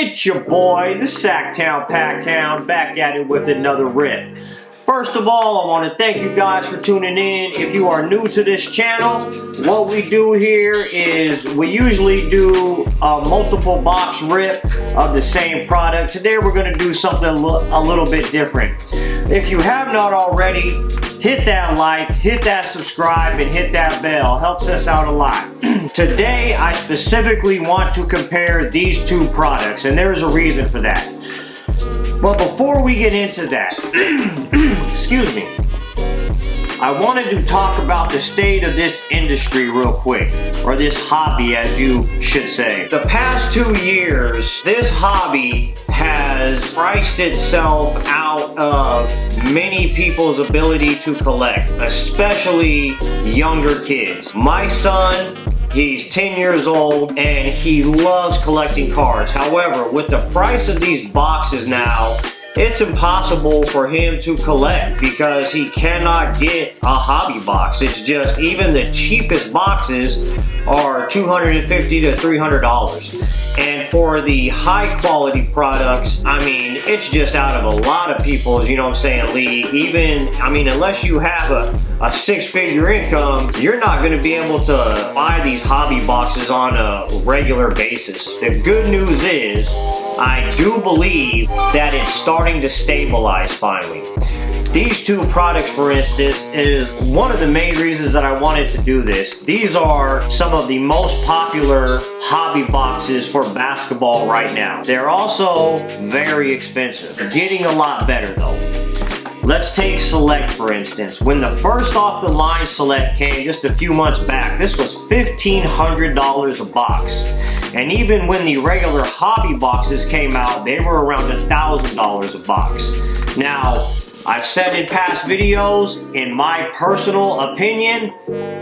It's your boy, the Sactownpackhound, back at it with another rip. First of all, I want to thank you guys for tuning in. If you are new to this channel, what we do here is we usually do a multiple box rip of the same product. Today we're going to do something a little bit different. If you have not already, hit that like, hit that subscribe, and hit that bell. Helps us out a lot. Today, I specifically want to compare these two products, and there's a reason for that. But before we get into that, excuse me, I wanted to talk about the state of this industry real quick, or this hobby as you should say. The past 2 years, this hobby has priced itself out of many people's ability to collect, especially younger kids. My son, he's 10 years old and he loves collecting cards. However, with the price of these boxes now, it's impossible for him to collect because he cannot get a hobby box. It's just, even the cheapest boxes are $250 to $300. And for the high quality products, I mean, it's just out of a lot of people's, you know what I'm saying, league. Even, I mean, unless you have a six-figure income, you're not going to be able to buy these hobby boxes on a regular basis. The good news is, I do believe that it's starting to stabilize finally. These two products, for instance, is one of the main reasons that I wanted to do this. These are some of the most popular hobby boxes for basketball right now. They're also very expensive. They're getting a lot better though. Let's take Select for instance. When the first off the line Select came just a few months back, this was $1,500 a box. And even when the regular hobby boxes came out, they were around $1,000 a box. Now, I've said in past videos, in my personal opinion,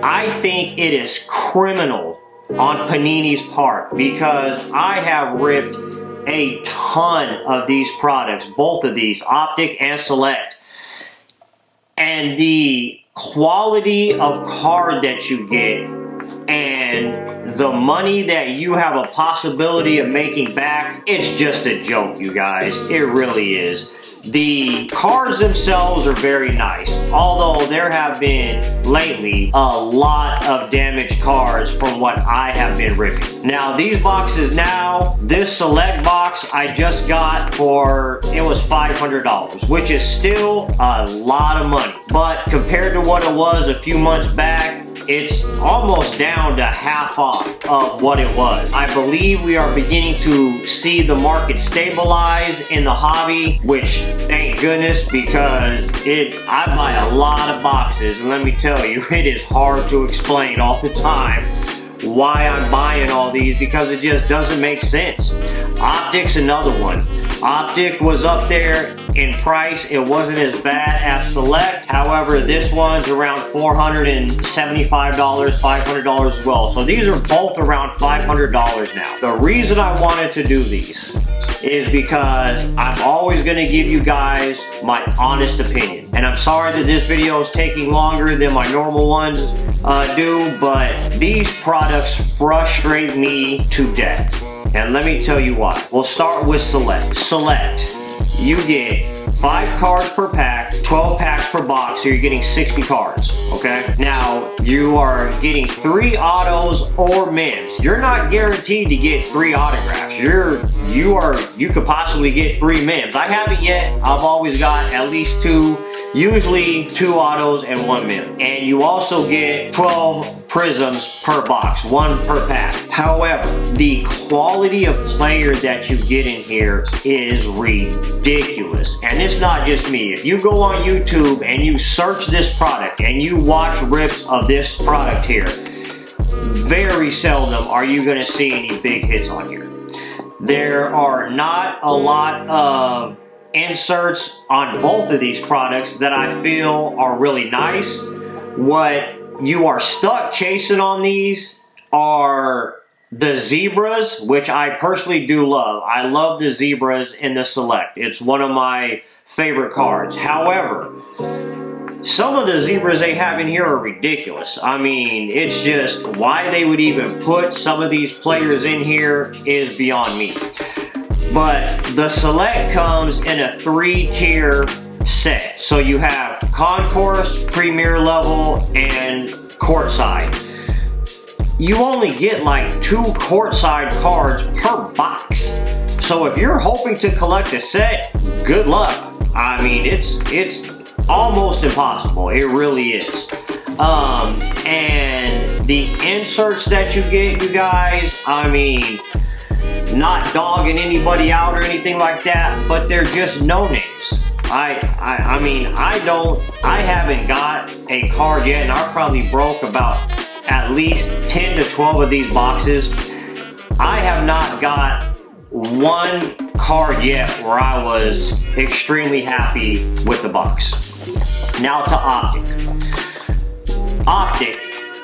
I think it is criminal on Panini's part because I have ripped a ton of these products, both of these, Optic and Select. And the quality of card that you get and the money that you have a possibility of making back, it's just a joke, you guys. It really is. The cards themselves are very nice, although there have been lately a lot of damaged cards from what I have been ripping. Now these boxes now, this Select box I just got for, it was $500, which is still a lot of money. But compared to what it was a few months back, it's almost down to half off of what it was. I believe we are beginning to see the market stabilize in the hobby, which thank goodness, because I buy a lot of boxes, and let me tell you, it is hard to explain all the time why I'm buying all these because it just doesn't make sense. Optic's another one. Optic was up there in price. It wasn't as bad as Select. However, this one's around $475, $500 as well. So these are both around $500 now. The reason I wanted to do these is because I'm always going to give you guys my honest opinion. And I'm sorry that this video is taking longer than my normal ones do, but these products frustrate me to death. And let me tell you why. We'll start with Select. Select, you get 5 cards per pack, 12 packs per box, so you're getting 60 cards, okay? Now, you are getting 3 autos or mims. You're not guaranteed to get 3 autographs. You could possibly get 3 mims. I haven't yet. I've always got at least 2, usually 2 autos and 1 mim. And you also get 12 prisms per box, 1 per pack. However, the quality of player that you get in here is ridiculous. And it's not just me. If you go on YouTube and you search this product and you watch rips of this product here, very seldom are you going to see any big hits on here. There are not a lot of inserts on both of these products that I feel are really nice. What you are stuck chasing on these are the zebras, which I personally do love. I love the zebras in the Select. It's one of my favorite cards. However, some of the zebras they have in here are ridiculous. I mean, it's just why they would even put some of these players in here is beyond me. But the Select comes in a 3-tier set. So you have Concourse, Premier Level, and Courtside. You only get like 2 Courtside cards per box. So if you're hoping to collect a set, good luck. I mean, it's almost impossible. It really is. And the inserts that you get, you guys, I mean, not dogging anybody out or anything like that, but they're just no names. I mean, I haven't got a card yet, and I probably broke about at least 10 to 12 of these boxes. I have not got one card yet where I was extremely happy with the box. Now to Optic. Optic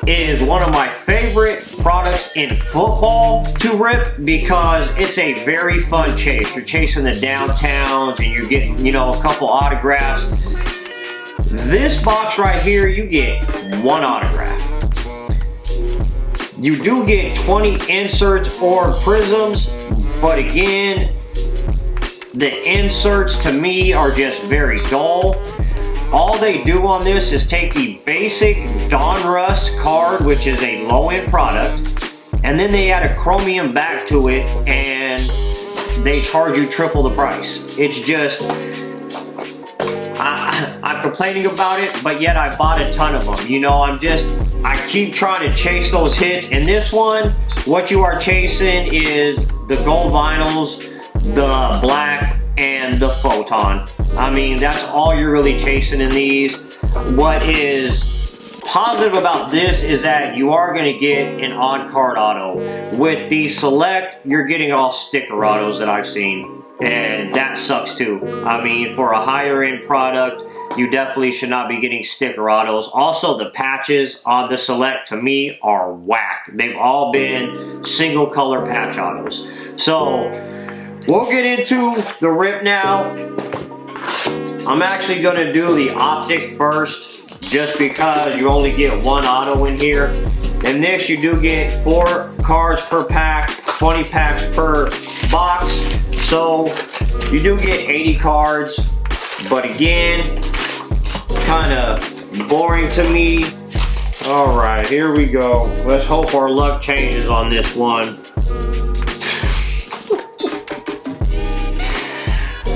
is one of my favorite products in football to rip because it's a very fun chase. You're chasing the downtowns and you're getting, you know, a couple autographs. This box right here, you get 1 autograph. You do get 20 inserts or prisms, but again, the inserts to me are just very dull. All they do on this is take the basic Donruss card, which is a low-end product, and then they add a chromium back to it, and they charge you triple the price. It's just, I'm complaining about it, but yet I bought a ton of them. You know, I keep trying to chase those hits. And this one, what you are chasing is the gold vinyls, the black, and the photon. I mean, that's all you're really chasing in these. What is positive about this is that you are going to get an on-card auto. With the Select, you're getting all sticker autos that I've seen, and that sucks too. I mean, for a higher end product, you definitely should not be getting sticker autos. Also, the patches on the Select to me are whack. They've all been single color patch autos. So we'll get into the rip now. I'm actually going to do the Optic first, just because you only get 1 auto in here. In this, you do get 4 cards per pack, 20 packs per box. So you do get 80 cards, but again, kind of boring to me. All right, here we go. Let's hope our luck changes on this one.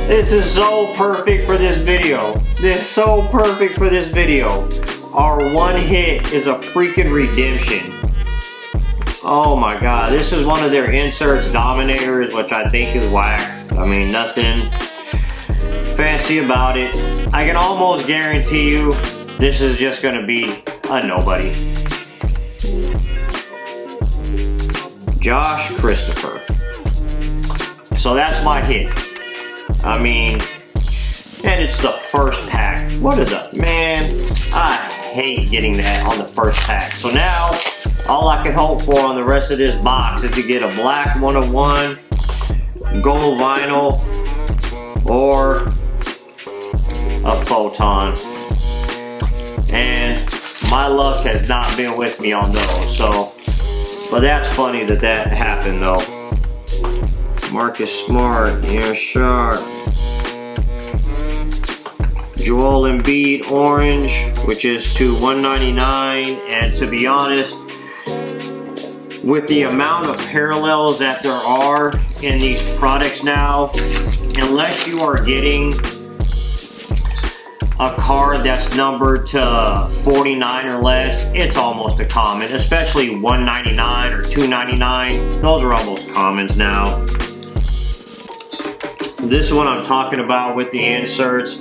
This is so perfect for this video. This is so perfect for this video. Our one hit is a freaking redemption. Oh my god, this is one of their inserts, Dominators, which I think is whack. I mean, nothing fancy about it. I can almost guarantee you this is just gonna be a nobody. Josh Christopher. So that's my hit. I mean, and it's the first pack. What is up, man? I hate getting that on the first pack. So now, all I can hope for on the rest of this box is to get a black 101, gold vinyl, or a photon. And my luck has not been with me on those. So, but that's funny that that happened though. Marcus Smart, yeah, sharp. Joel Embiid orange, which is to 199, and to be honest, with the amount of parallels that there are in these products now, unless you are getting a card that's numbered to 49 or less, it's almost a common, especially 199 or 299. Those are almost commons now. This is what I'm talking about with the inserts.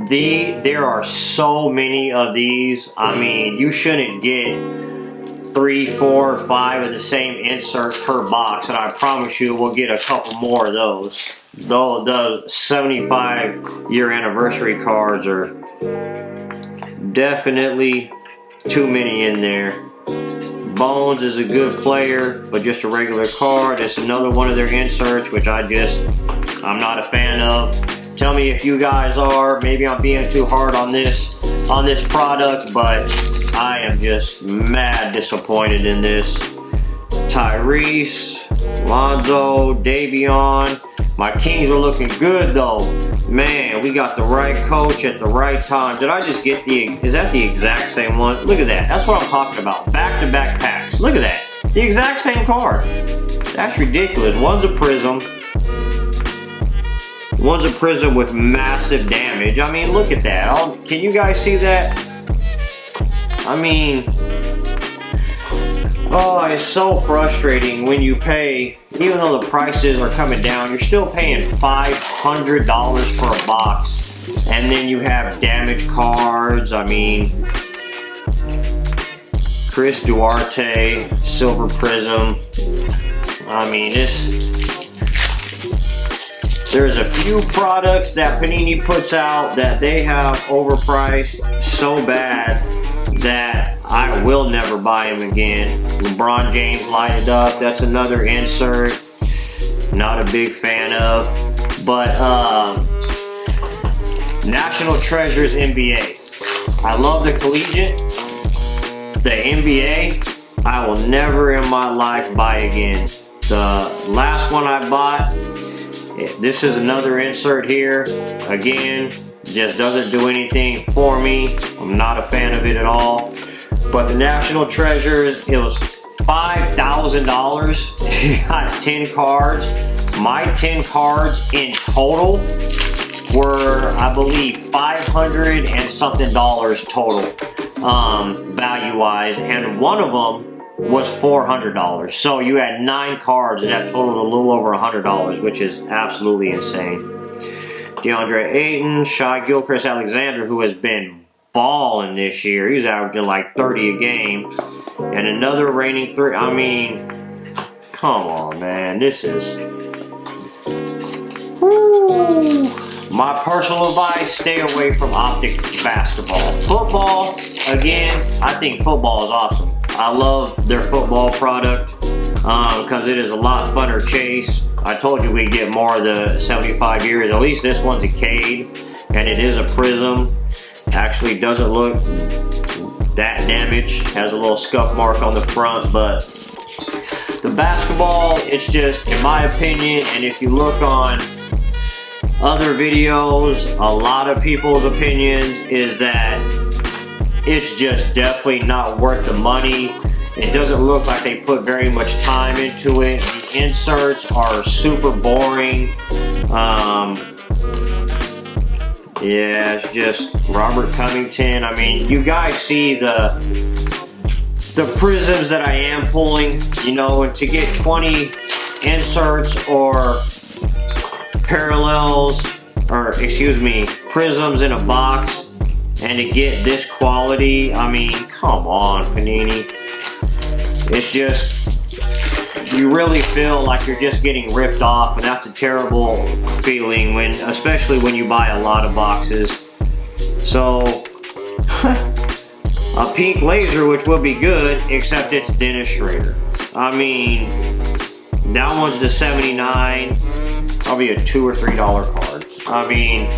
There are so many of these. I mean, you shouldn't get 3, 4, 5 of the same insert per box, and I promise you we'll get a couple more of those. Though the 75-year anniversary cards are definitely too many in there. Bones is a good player, but just a regular card. It's another one of their inserts, which I'm not a fan of. Tell me if you guys are. Maybe I'm being too hard on this product, but I am just mad disappointed in this. Tyrese, Lonzo, Davion, My Kings are looking good though. Man, we got the right coach at the right time. Did I just get is that the exact same one? Look at that. That's what I'm talking about. Back-to-back packs. Look at that. The exact same card. That's ridiculous. One's a prism. One's a prism with massive damage. I mean, look at that. Can you guys see that? I mean, oh, it's so frustrating when you pay, even though the prices are coming down, you're still paying $500 for a box. And then you have damaged cards. I mean, Chris Duarte, Silver Prism. I mean, there's a few products that Panini puts out that they have overpriced so bad that I will never buy them again. LeBron James lighted up. That's another insert. Not a big fan of. But National Treasures NBA. I love the collegiate. The NBA, I will never in my life buy again. The last one I bought, this is another insert here. Again, just doesn't do anything for me. I'm not a fan of it at all. But the National Treasures, it was $5,000. You got 10 cards. My 10 cards in total were, I believe, $500 and something total, value-wise. And one of them was $400. So you had 9 cards and that totaled a little over $100, which is absolutely insane. DeAndre Ayton, Shai Gilgeous-Alexander, who has been balling this year. He's averaging like 30 a game. And another reigning 3. I mean, come on, man. This is... Woo. My personal advice, stay away from Optic basketball. Football, again, I think football is awesome. I love their football product because it is a lot funner chase. I told you we get more of the 75 years. At least this one's a Cade, and it is a prism. Actually doesn't look that damaged. Has a little scuff mark on the front, but the basketball, it's just, in my opinion, and if you look on other videos, a lot of people's opinions is that it's just definitely not worth the money. It doesn't look like they put very much time into it. The inserts are super boring. Yeah, it's just Robert Covington. I mean, you guys see the prisms that I am pulling, you know, and to get 20 inserts or parallels, or excuse me, prisms in a box, and to get this quality, I mean, come on, Panini. It's just, you really feel like you're just getting ripped off, and that's a terrible feeling, when, especially when you buy a lot of boxes. So, a pink laser, which will be good, except it's Dennis Schrader. I mean, that one's the 79. Probably a $2 or $3 card. I mean,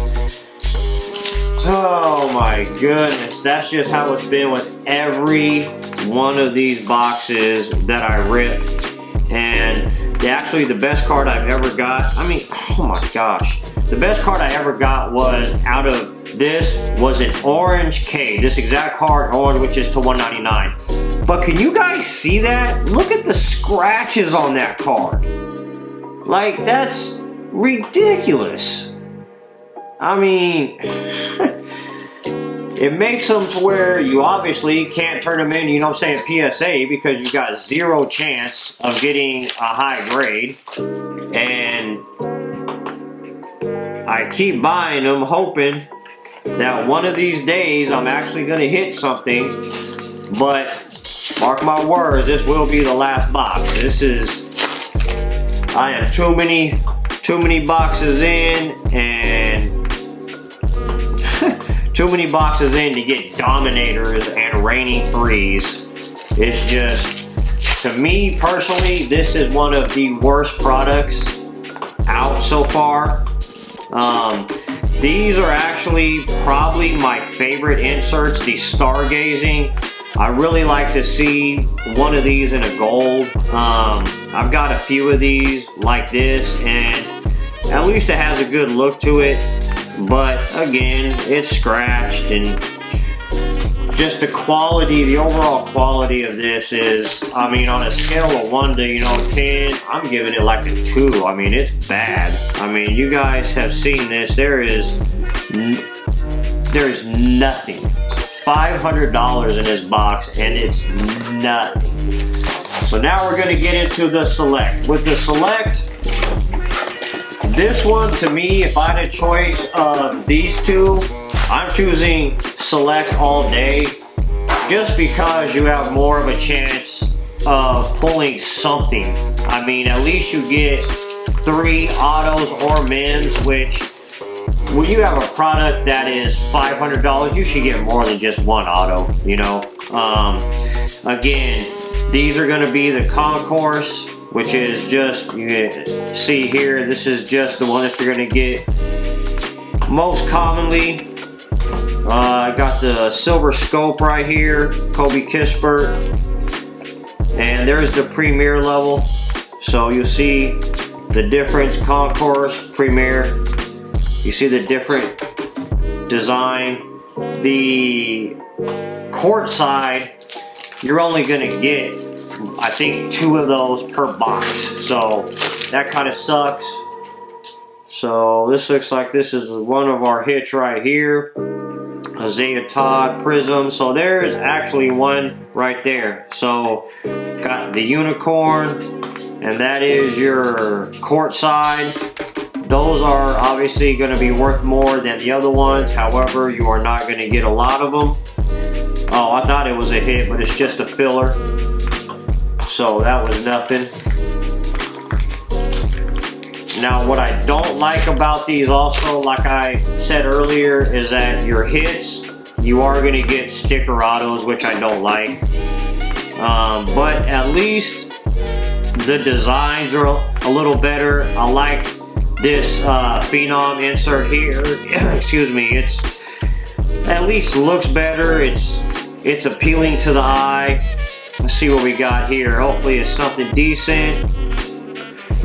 oh my goodness. That's just how it's been with every one of these boxes that I ripped. And actually the best card I've ever got, I mean, oh my gosh. The best card I ever got was out of this was an orange K. This exact card, orange, which is to $199. But can you guys see that? Look at the scratches on that card. Like, that's ridiculous. I mean, it makes them to where you obviously can't turn them in, you know what I'm saying, PSA, because you got 0 chance of getting a high grade. And I keep buying them, hoping that one of these days I'm actually going to hit something. But mark my words, this will be the last box. This is, I am too many boxes in, and too many boxes in to get Dominators and Reigning 3s. It's just, to me personally, this is one of the worst products out so far. These are actually probably my favorite inserts, the Stargazing. I really like to see one of these in a gold. I've got a few of these like this, and at least it has a good look to it. But again, it's scratched, and just the quality, the overall quality of this is, I mean, on a scale of 1 to 10, I'm giving it like a 2. I mean, it's bad. I mean, you guys have seen this. There's nothing. $500 in this box, and it's nothing. So now we're going to get into the Select. With the Select, this one, to me, if I had a choice of these two, I'm choosing Select all day, just because you have more of a chance of pulling something. I mean, at least you get 3 autos or mins, which when you have a product that is $500, you should get more than just 1 auto, you know. Again, these are going to be the Concourse, which is just, you can see here, this is just the one that you're going to get most commonly. I got the Silver Scope right here, Kobe Kispert, and there's the Premier level. So you'll see the difference, Concourse, Premier. You see the different design. The court side, you're only gonna get, I think, 2 of those per box. So that kind of sucks. So this looks like this is one of our hits right here. Isaiah Todd Prism. So there's actually one right there. So got the Unicorn, and that is your court side. Those are obviously going to be worth more than the other ones. However, you are not going to get a lot of them. Oh, I thought it was a hit, but it's just a filler. So that was nothing. Now, what I don't like about these also, like I said earlier, is that your hits, you are going to get sticker autos, which I don't like. But at least the designs are a little better. I like this Phenom insert here. Excuse me. It's at least looks better. It's appealing to the eye. Let's see what we got here. Hopefully it's something decent.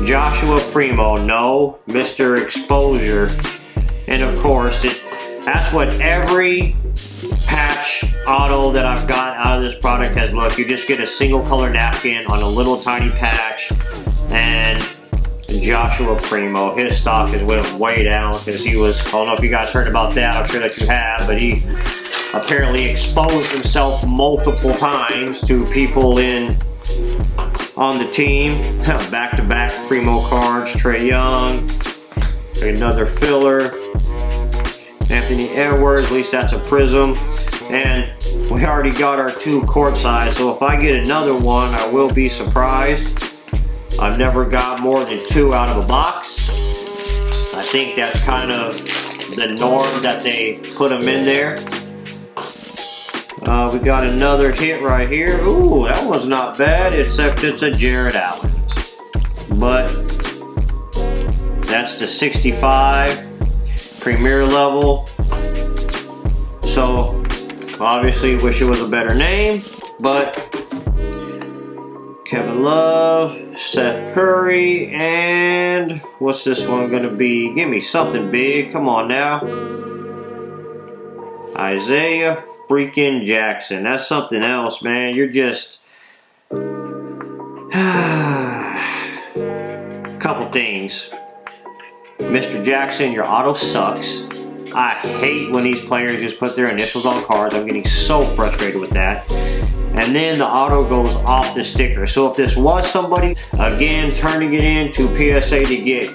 Joshua Primo, no. Mr. Exposure. And of course, that's what every patch auto that I've got out of this product has looked. You just get a single color napkin on a little tiny patch, and Joshua Primo, his stock has went way down because he was, I don't know if you guys heard about that, I'm sure that you have, but he apparently exposed himself multiple times to people on the team. Back-to-back Primo cards, Trae Young, another filler, Anthony Edwards, at least that's a Prism, and we already got our 2 court sides, so if I get another one, I will be surprised. I've never got more than 2 out of a box. I think that's kind of the norm that they put them in there. We got another hit right here. Ooh, that one's not bad, except it's a Jared Allen. But that's the 65 Premier level. So obviously wish it was a better name, but Kevin Love, Seth Curry, and what's this one gonna be? Give me something big, come on now. Isaiah freaking Jackson. That's something else, man. You're just couple things. Mr. Jackson, your auto sucks. I hate when these players just put their initials on cards. I'm getting so frustrated with that. And then the auto goes off the sticker. So if this was somebody, again, turning it into PSA to get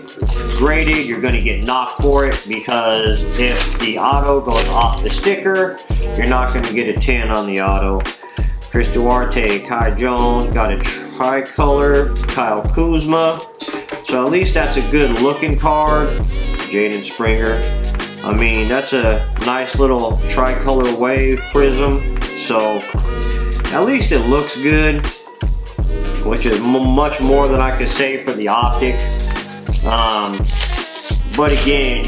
graded, you're going to get knocked for it, because if the auto goes off the sticker, you're not going to get a 10 on the auto. Chris Duarte, Kai Jones, got a tricolor, Kyle Kuzma. So at least that's a good looking card. Jaden Springer. I mean, that's a nice little tricolor wave prism. So at least it looks good, which is much more than I could say for the Optic. But again,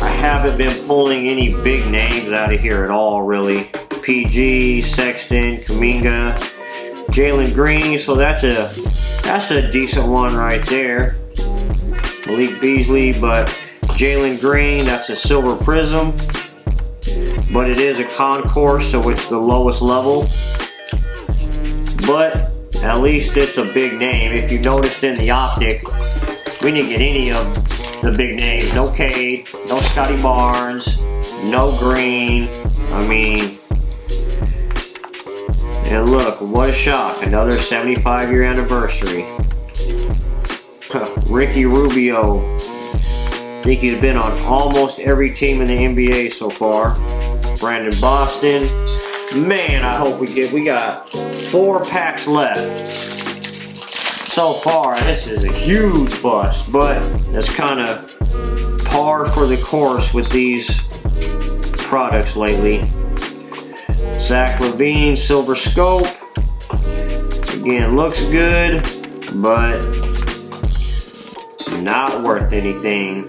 I haven't been pulling any big names out of here at all, really. PG, Sexton, Kuminga, Jalen Green. So that's a decent one right there. Malik Beasley, but Jalen Green, that's a silver prism. But it is a concourse, so it's the lowest level. But at least it's a big name. If you noticed in the Optic, we didn't get any of the big names. No Cade, no Scotty Barnes, no Green. I mean, and look, what a shock. Another 75-year anniversary. Ricky Rubio. I think he's been on almost every team in the NBA so far. Brandon Boston. Man, I hope we got 4 packs left. So far, this is a huge bust, but that's kind of par for the course with these products lately. Zach LaVine, Silver Scope. Again, looks good, but not worth anything.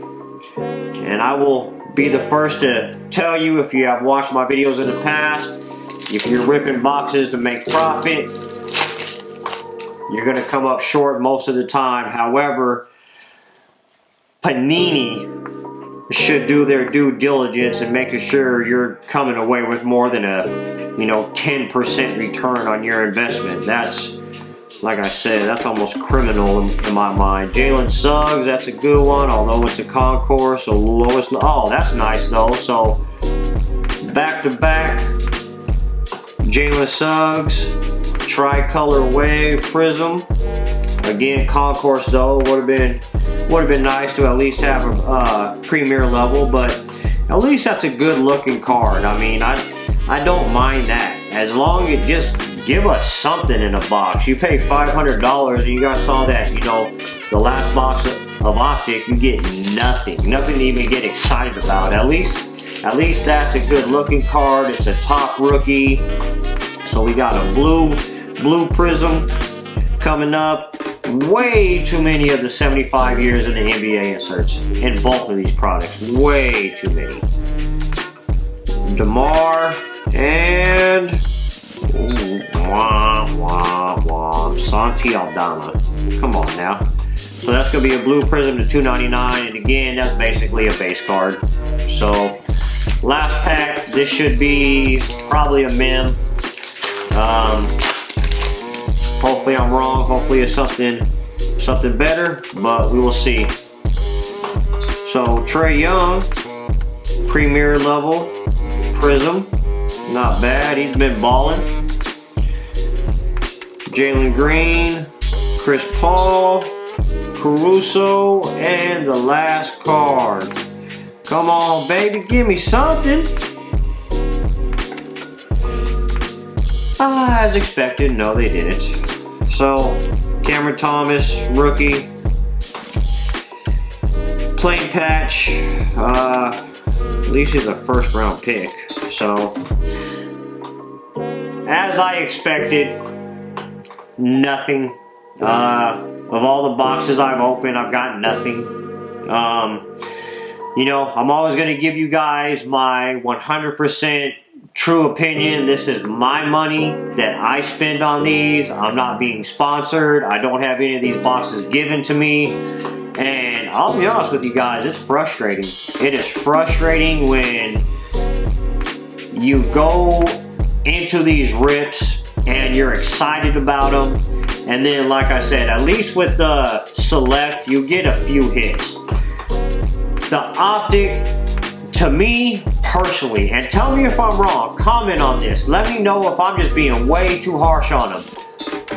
And I will be the first to tell you, if you have watched my videos in the past, if you're ripping boxes to make profit, you're going to come up short most of the time. However, Panini should do their due diligence and making sure you're coming away with more than a 10% return on your investment. That's, like I said, that's almost criminal in my mind. Jalen Suggs, that's a good one, although it's a concourse, so lowest. Oh, that's nice though. So back-to-back Jalen Suggs, tricolor wave prism. Again, concourse though would have been nice to at least have a premier level, but at least that's a good looking card. I mean, I don't mind that, as long as just give us something in a box. You pay $500 and you guys saw that, the last box of Optic, you get nothing to even get excited about. At least that's a good looking card. It's a top rookie. So we got a blue prism coming up. Way too many of the 75 years in the NBA inserts in both of these products. Way too many. DeMar and Santi Aldama. Come on now. So that's going to be a blue prism to $2.99, and again, that's basically a base card. So last pack, this should be probably a mem. Hopefully I'm wrong. Hopefully it's something better, but we will see. So Trae Young, premier level prism, not bad. He's been balling. Jalen Green, Chris Paul, Caruso, and the last card. Come on, baby, give me something. As expected, no, they didn't. So, Cameron Thomas, rookie. Plain patch. At least he's a first round pick. So, as I expected, nothing. Of all the boxes I've opened, I've got nothing. I'm always going to give you guys my 100% true opinion. This is my money that I spend on these. I'm not being sponsored. I don't have any of these boxes given to me. And I'll be honest with you guys, it's frustrating. It is frustrating when you go into these rips and you're excited about them. And then, like I said, at least with the Select, you get a few hits. The Optic, to me personally, and tell me if I'm wrong, comment on this. Let me know if I'm just being way too harsh on them.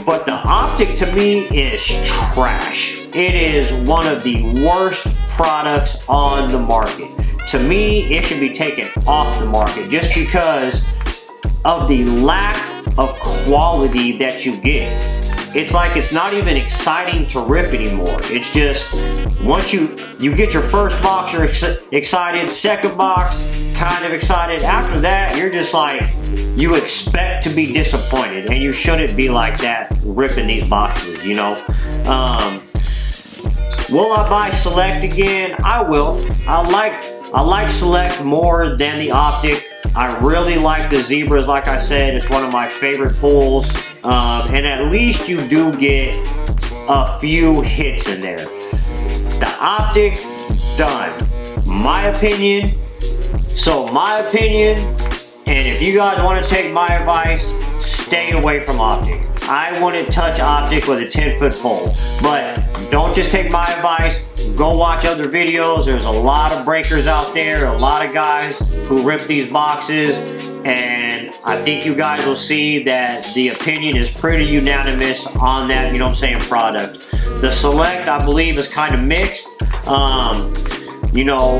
But the Optic to me is trash. It is one of the worst products on the market. To me, it should be taken off the market just because of the lack of quality that you get. It's like it's not even exciting to rip anymore. It's just, once you get your first box, you're excited. Second box, kind of excited. After that, you're just like, you expect to be disappointed. And you shouldn't be like that ripping these boxes, Will I buy Select again? I will. I like Select more than the Optic. I really like the Zebras, like I said. It's one of my favorite pulls. And at least you do get a few hits in there. The Optic, done. My opinion. So my opinion, and if you guys want to take my advice, stay away from Optic. I wouldn't touch Optic with a 10-foot pole. But don't just take my advice. Go watch other videos. There's a lot of breakers out there, a lot of guys who rip these boxes, and I think you guys will see that the opinion is pretty unanimous on that, you know what I'm saying, product. The Select, I believe, is kind of mixed. You know,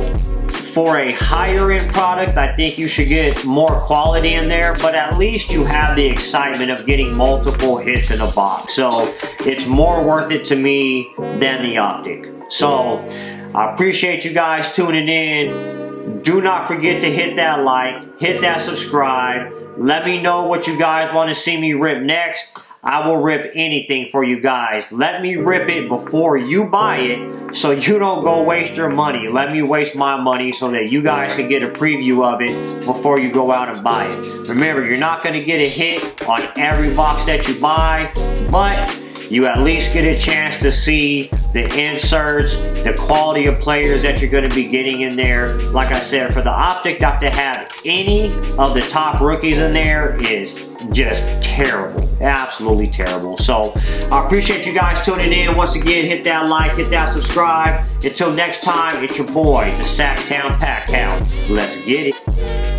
for a higher end product, I think you should get more quality in there, but at least you have the excitement of getting multiple hits in a box. So it's more worth it to me than the Optic. So I appreciate you guys tuning in. Do not forget to hit that like, hit that subscribe. Let me know what you guys want to see me rip next. I will rip anything for you guys. Let me rip it before you buy it so you don't go waste your money. Let me waste my money so that you guys can get a preview of it before you go out and buy it. Remember, you're not going to get a hit on every box that you buy, but you at least get a chance to see the inserts, the quality of players that you're going to be getting in there. Like I said, for the Optic not to have any of the top rookies in there is just terrible. Absolutely terrible. So I appreciate you guys tuning in. Once again, hit that like, hit that subscribe. Until next time, it's your boy, the Sactownpackhound. Let's get it.